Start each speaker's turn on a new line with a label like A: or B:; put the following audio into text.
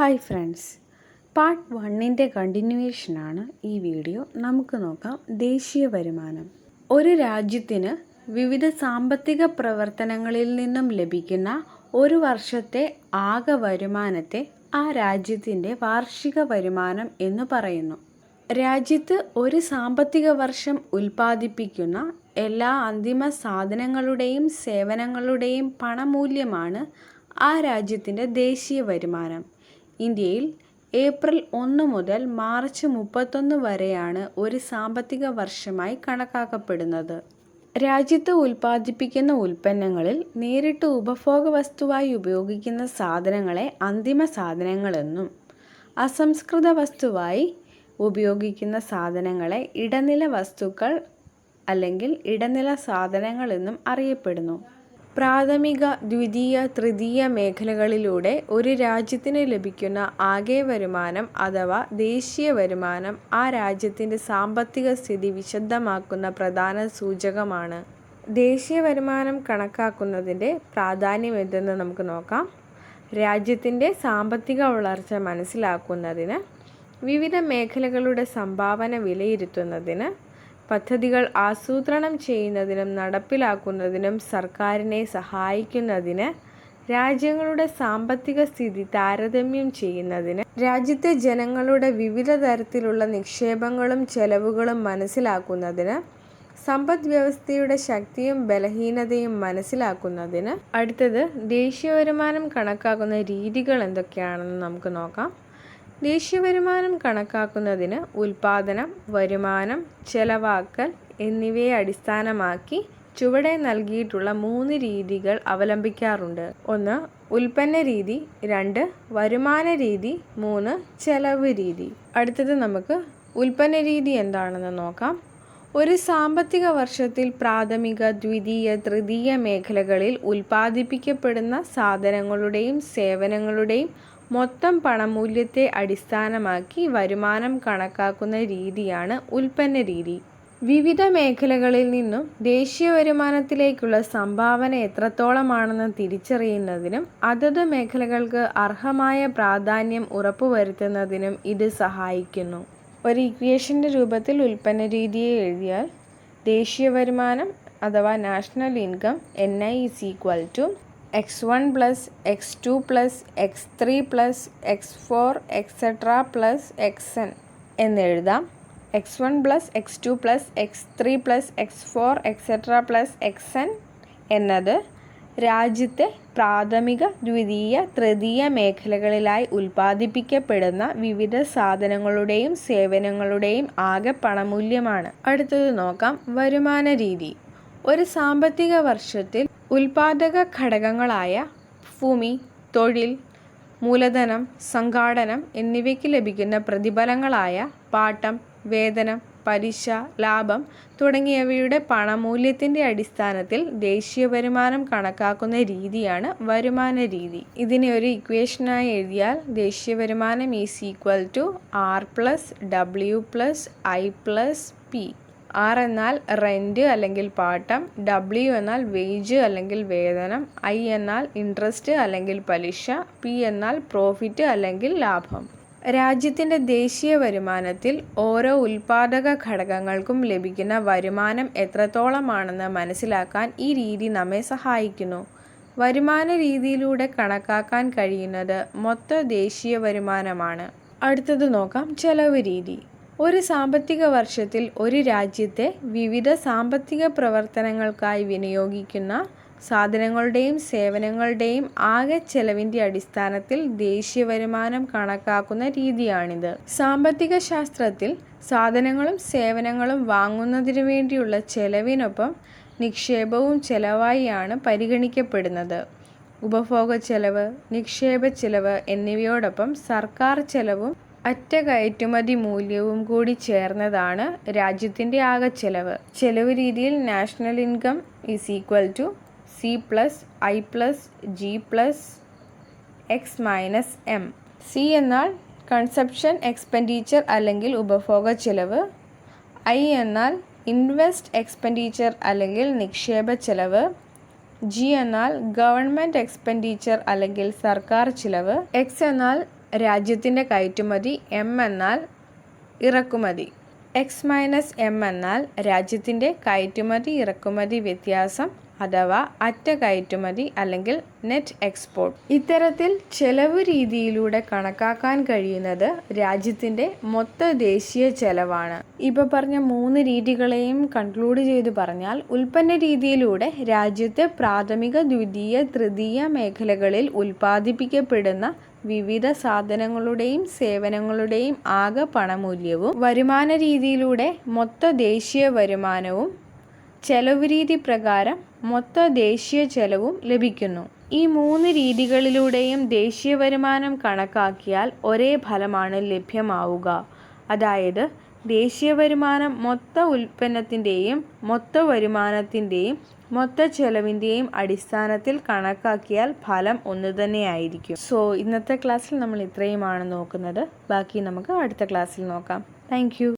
A: Hi friends, part 1ൻ്റെ കണ്ടിന്യൂവേഷനാണ് ഈ video. നമുക്ക് നോക്കാം ദേശീയ വരുമാനം. ഒരു രാജ്യത്തിന് വിവിധ സാമ്പത്തിക പ്രവർത്തനങ്ങളിൽ നിന്നും ലഭിക്കുന്ന ഒരു വർഷത്തെ ആകെ വരുമാനത്തെ ആ രാജ്യത്തിൻ്റെ വാർഷിക വരുമാനം എന്ന് പറയുന്നു. രാജ്യത്ത് ഒരു സാമ്പത്തിക വർഷം ഉൽപ്പാദിപ്പിക്കുന്ന എല്ലാ അന്തിമ സാധനങ്ങളുടെയും സേവനങ്ങളുടെയും പണമൂല്യമാണ് ആ രാജ്യത്തിൻ്റെ ദേശീയ വരുമാനം. ഇന്ത്യയിൽ ഏപ്രിൽ 1 മുതൽ മാർച്ച് 31 വരെയാണ് ഒരു സാമ്പത്തിക വർഷമായി കണക്കാക്കപ്പെടുന്നത്. രാജ്യത്ത് ഉൽപ്പാദിപ്പിക്കുന്ന ഉൽപ്പന്നങ്ങളിൽ നേരിട്ട് ഉപഭോഗ വസ്തുവായി ഉപയോഗിക്കുന്ന സാധനങ്ങളെ അന്തിമ സാധനങ്ങളെന്നും അസംസ്കൃത വസ്തുവായി ഉപയോഗിക്കുന്ന സാധനങ്ങളെ ഇടനില വസ്തുക്കൾ അല്ലെങ്കിൽ ഇടനില സാധനങ്ങളെന്നും അറിയപ്പെടുന്നു. പ്രാഥമിക, ദ്വിതീയ, തൃതീയ മേഖലകളിലൂടെ ഒരു രാജ്യത്തിന് ലഭിക്കുന്ന ആകെ വരുമാനം അഥവാ ദേശീയ വരുമാനം ആ രാജ്യത്തിൻ്റെ സാമ്പത്തിക സ്ഥിതി വിശദമാക്കുന്ന പ്രധാന സൂചകമാണ്. ദേശീയ വരുമാനം കണക്കാക്കുന്നതിൻ്റെ പ്രാധാന്യം എന്തെന്ന് നമുക്ക് നോക്കാം. രാജ്യത്തിൻ്റെ സാമ്പത്തിക വളർച്ച മനസ്സിലാക്കുന്നതിന്, വിവിധ മേഖലകളുടെ സംഭാവന വിലയിരുത്തുന്നതിന്, പദ്ധതികൾ ആസൂത്രണം ചെയ്യുന്നതിനും നടപ്പിലാക്കുന്നതിനും സർക്കാരിനെ സഹായിക്കുന്നതിന്, രാജ്യങ്ങളുടെ സാമ്പത്തിക സ്ഥിതി താരതമ്യം ചെയ്യുന്നതിന്, രാജ്യത്തെ ജനങ്ങളുടെ വിവിധ തരത്തിലുള്ള നിക്ഷേപങ്ങളും ചെലവുകളും മനസ്സിലാക്കുന്നതിന്, സമ്പദ് വ്യവസ്ഥയുടെ ശക്തിയും ബലഹീനതയും മനസ്സിലാക്കുന്നതിന്. അടുത്തത് ദേശീയ വരുമാനം കണക്കാക്കുന്ന രീതികൾ എന്തൊക്കെയാണെന്ന് നമുക്ക് നോക്കാം. ദേശീയ വരുമാനം കണക്കാക്കുന്നതിന് ഉൽപ്പാദനം, വരുമാനം, ചെലവാക്കൽ എന്നിവയെ അടിസ്ഥാനമാക്കി ചുവടെ നൽകിയിട്ടുള്ള 3 രീതികൾ അവലംബിക്കാറുണ്ട്. 1. ഉൽപ്പന്ന രീതി, 2. വരുമാന രീതി, 3. ചെലവ് രീതി. അടുത്തത് നമുക്ക് ഉൽപ്പന്ന രീതി എന്താണെന്ന് നോക്കാം. ഒരു സാമ്പത്തിക വർഷത്തിൽ പ്രാഥമിക, ദ്വിതീയ, തൃതീയ മേഖലകളിൽ ഉൽപ്പാദിപ്പിക്കപ്പെടുന്ന സാധനങ്ങളുടെയും സേവനങ്ങളുടെയും മൊത്തം പണമൂല്യത്തെ അടിസ്ഥാനമാക്കി വരുമാനം കണക്കാക്കുന്ന രീതിയാണ് ഉൽപ്പന്ന രീതി. വിവിധ മേഖലകളിൽ നിന്നും ദേശീയ വരുമാനത്തിലേക്കുള്ള സംഭാവന എത്രത്തോളമാണെന്ന് തിരിച്ചറിയുന്നതിനും അതത് മേഖലകൾക്ക് അർഹമായ പ്രാധാന്യം ഉറപ്പുവരുത്തുന്നതിനും ഇത് സഹായിക്കുന്നു. ഒരു ഇക്വേഷൻ്റെ രൂപത്തിൽ ഉൽപ്പന്ന രീതിയെ എഴുതിയാൽ ദേശീയ വരുമാനം അഥവാ national income NI = x1 + x2 + x3 + x4 etc. + xn എന്നെഴുതാം. x1 + x2 + x3 + x4 etc. + xn എന്നത് രാജ്യത്തെ പ്രാഥമിക, ദ്വിതീയ, തൃതീയ മേഖലകളിലായി ഉൽപ്പാദിപ്പിക്കപ്പെടുന്ന വിവിധ സാധനങ്ങളുടെയും സേവനങ്ങളുടെയും ആകെ പണമൂല്യമാണ്. അടുത്തത് നോക്കാം വരുമാന രീതി. ഒരു സാമ്പത്തിക വർഷത്തിൽ ഉൽപ്പാദക ഘടകങ്ങളായ ഭൂമി, തൊഴിൽ, മൂലധനം, സംഘാടനം എന്നിവയ്ക്ക് ലഭിക്കുന്ന പ്രതിഫലങ്ങളായ പാട്ടം, വേതനം, പലിശ, ലാഭം തുടങ്ങിയവയുടെ പണമൂല്യത്തിൻ്റെ അടിസ്ഥാനത്തിൽ ദേശീയ വരുമാനം കണക്കാക്കുന്ന രീതിയാണ് വരുമാന രീതി. ഇതിനെ ഒരു ഇക്വേഷനായി എഴുതിയാൽ ദേശീയ വരുമാനം = R + W + I + P. R എന്നാൽ റെൻറ്റ് അല്ലെങ്കിൽ പാട്ടം, W എന്നാൽ വേജ് അല്ലെങ്കിൽ വേതനം, I എന്നാൽ ഇൻട്രസ്റ്റ് അല്ലെങ്കിൽ പലിശ, P എന്നാൽ പ്രോഫിറ്റ് അല്ലെങ്കിൽ ലാഭം. രാജ്യത്തിൻ്റെ ദേശീയ വരുമാനത്തിൽ ഓരോ ഉൽപ്പാദക ഘടകങ്ങൾക്കും ലഭിക്കുന്ന വരുമാനം എത്രത്തോളമാണെന്ന് മനസ്സിലാക്കാൻ ഈ രീതി നമ്മെ സഹായിക്കുന്നു. വരുമാന രീതിയിലൂടെ കണക്കാക്കാൻ കഴിയുന്നത് മൊത്ത ദേശീയ വരുമാനമാണ്. അടുത്തത് നോക്കാം ചെലവ് രീതി. ഒരു സാമ്പത്തിക വർഷത്തിൽ ഒരു രാജ്യത്തെ വിവിധ സാമ്പത്തിക പ്രവർത്തനങ്ങൾക്കായി വിനിയോഗിക്കുന്ന സാധനങ്ങളുടെയും സേവനങ്ങളുടെയും ആകെ ചെലവിൻ്റെ അടിസ്ഥാനത്തിൽ ദേശീയ വരുമാനം കണക്കാക്കുന്ന രീതിയാണിത്. സാമ്പത്തിക ശാസ്ത്രത്തിൽ സാധനങ്ങളും സേവനങ്ങളും വാങ്ങുന്നതിനു വേണ്ടിയുള്ള ചെലവിനൊപ്പം നിക്ഷേപവും ചെലവായാണ് പരിഗണിക്കപ്പെടുന്നത്. ഉപഭോഗ ചെലവ്, നിക്ഷേപ ചെലവ് എന്നിവയോടൊപ്പം സർക്കാർ ചെലവും അറ്റ കയറ്റുമതി മൂല്യവും കൂടി ചേർന്നതാണ് രാജ്യത്തിൻ്റെ ആകെ ചെലവ്. ചെലവ് രീതിയിൽ national income = C + I + G + X - M. C എന്നാൽ കൺസപ്ഷൻ എക്സ്പെൻഡിച്ചർ അല്ലെങ്കിൽ ഉപഭോഗ ചെലവ്, I എന്നാൽ ഇൻവെസ്റ്റ് എക്സ്പെൻഡിച്ചർ അല്ലെങ്കിൽ നിക്ഷേപ ചെലവ്, G എന്നാൽ ഗവൺമെൻറ് എക്സ്പെൻഡിച്ചർ അല്ലെങ്കിൽ സർക്കാർ ചിലവ്, X എന്നാൽ രാജ്യത്തിൻ്റെ കയറ്റുമതി, എം എന്നാൽ ഇറക്കുമതി. എക്സ് മൈനസ് എം എന്നാൽ രാജ്യത്തിൻ്റെ കയറ്റുമതി ഇറക്കുമതി വ്യത്യാസം അഥവാ അറ്റ കയറ്റുമതി അല്ലെങ്കിൽ നെറ്റ് എക്സ്പോർട്ട്. ഇത്തരത്തിൽ ചെലവ് രീതിയിലൂടെ കണക്കാക്കാൻ കഴിയുന്നത് രാജ്യത്തിൻ്റെ മൊത്ത ദേശീയ ചെലവാണ്. ഇപ്പോൾ പറഞ്ഞ 3 രീതികളെയും കൺക്ലൂഡ് ചെയ്ത് പറഞ്ഞാൽ, ഉൽപ്പന്ന രീതിയിലൂടെ രാജ്യത്തെ പ്രാഥമിക, ദ്വിതീയ, തൃതീയ മേഖലകളിൽ ഉൽപ്പാദിപ്പിക്കപ്പെടുന്ന വിവിധ സാധനങ്ങളുടെയും സേവനങ്ങളുടെയും ആകെ പണമൂല്യവും, വരുമാന രീതിയിലൂടെ മൊത്ത ദേശീയ വരുമാനവും, ചെലവ് രീതി പ്രകാരം മൊത്ത ദേശീയ ചെലവും ലഭിക്കുന്നു. ഈ 3 രീതികളിലൂടെയും ദേശീയ വരുമാനം കണക്കാക്കിയാൽ ഒരേ ഫലമാണ് ലഭ്യമാവുക. അതായത് ദേശീയ വരുമാനം മൊത്ത ഉൽപ്പന്നത്തിൻ്റെയും മൊത്ത വരുമാനത്തിൻ്റെയും മൊത്ത ചെലവിൻ്റെയും അടിസ്ഥാനത്തിൽ കണക്കാക്കിയാൽ ഫലം ഒന്നുതന്നെയായിരിക്കും. ഇന്നത്തെ ക്ലാസ്സിൽ നമ്മൾ ഇത്രയുമാണ് നോക്കുന്നത്. ബാക്കി നമുക്ക് അടുത്ത ക്ലാസ്സിൽ നോക്കാം. Thank you.